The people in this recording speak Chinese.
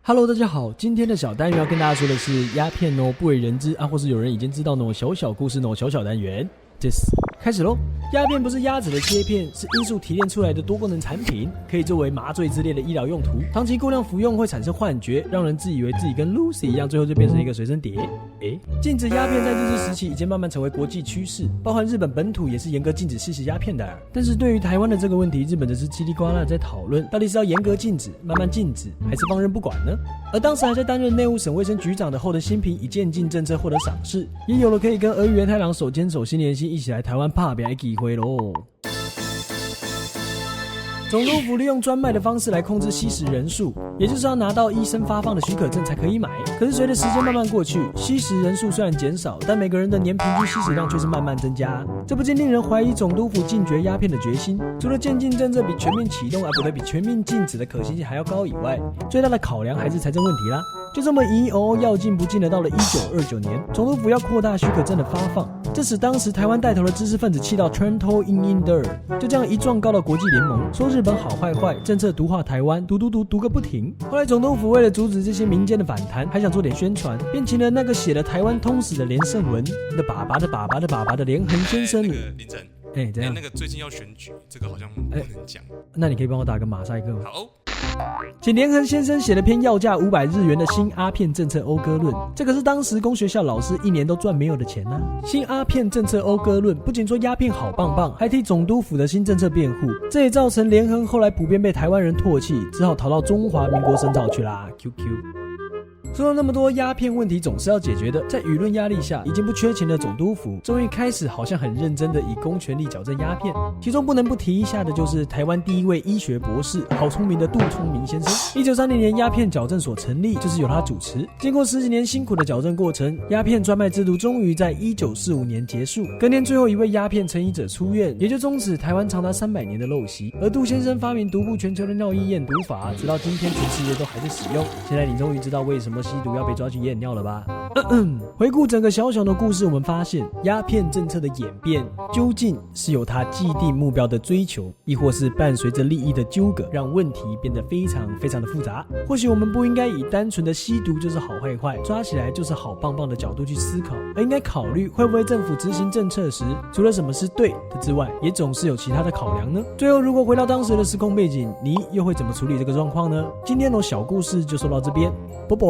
Hello， 大家好，今天的小单元要跟大家说的是鸦片哦，不为人知啊，或是有人已经知道那种小小故事那种小小单元。开始咯。鸦片不是鸭子的切片，是罂粟提炼出来的多功能产品，可以作为麻醉之类的医疗用途。长期过量服用会产生幻觉，让人自以为自己跟 Lucy 一样，最后就变成一个随身碟。禁止鸦片在日治时期已经慢慢成为国际趋势，包含日本本土也是严格禁止吸食鸦片的。但是对于台湾的这个问题，日本则是叽里呱啦在讨论，到底是要严格禁止、慢慢禁止，还是放任不管呢？而当时还在担任内务省卫生局长的后藤新平以渐进政策获得赏识，也有了可以跟儿玉源太郎手牵手心连心一起来台湾打拼的机会咯。总督府利用专卖的方式来控制吸食人数，也就是要拿到医生发放的许可证才可以买。可是随着时间慢慢过去，吸食人数虽然减少，但每个人的年平均吸食量却是慢慢增加，这不禁令人怀疑总督府禁绝鸦片的决心。除了渐进政策比全面启动比全面禁止的可行性还要高以外，最大的考量还是财政问题啦。就这么要进不进的，到了1929年，总督府要扩大许可证的发放，这使当时台湾带头的知识分子气到 turn toe in in der， 就这样一状告到国际联盟，说日本好坏坏，政策毒化台湾，读个不停。后来总督府为了阻止这些民间的反弹，还想做点宣传，便请了那个写了台湾通史的连胜文的爸爸的爸爸的爸爸的连横先生。那个林晨，怎样？那个最近要选举，这个好像不能讲。那你可以帮我打个马赛克吗？好。请连横先生写了篇要价500日元的新鸦片政策讴歌论，这可是当时工学校老师一年都赚没有的钱啊。新鸦片政策讴歌论不仅说鸦片好棒棒，还替总督府的新政策辩护，这也造成连横后来普遍被台湾人唾弃，只好逃到中华民国深造去啦。QQ。说了那么多，鸦片问题总是要解决的。在舆论压力下，已经不缺钱的总督府终于开始好像很认真的以公权力矫正鸦片。其中不能不提一下的就是台湾第一位医学博士，好聪明的杜聪明先生。1930年鸦片矫正所成立，就是由他主持。经过10几年辛苦的矫正过程，鸦片专卖制度终于在1945年结束。隔年最后一位鸦片成瘾者出院，也就终止台湾长达300年的陋习。而杜先生发明独步全球的尿液验毒法，直到今天全世界都还在使用。现在你终于知道为什么吸毒要被抓去验尿了吧？回顾整个小小的故事，我们发现鸦片政策的演变究竟是有它既定目标的追求，亦或是伴随着利益的纠葛，让问题变得非常非常的复杂。或许我们不应该以单纯的吸毒就是好坏坏，抓起来就是好棒棒的角度去思考，而应该考虑会不会政府执行政策时，除了什么是对的之外，也总是有其他的考量呢？最后，如果回到当时的时空背景，你又会怎么处理这个状况呢？今天的小故事就说到这边，拜拜。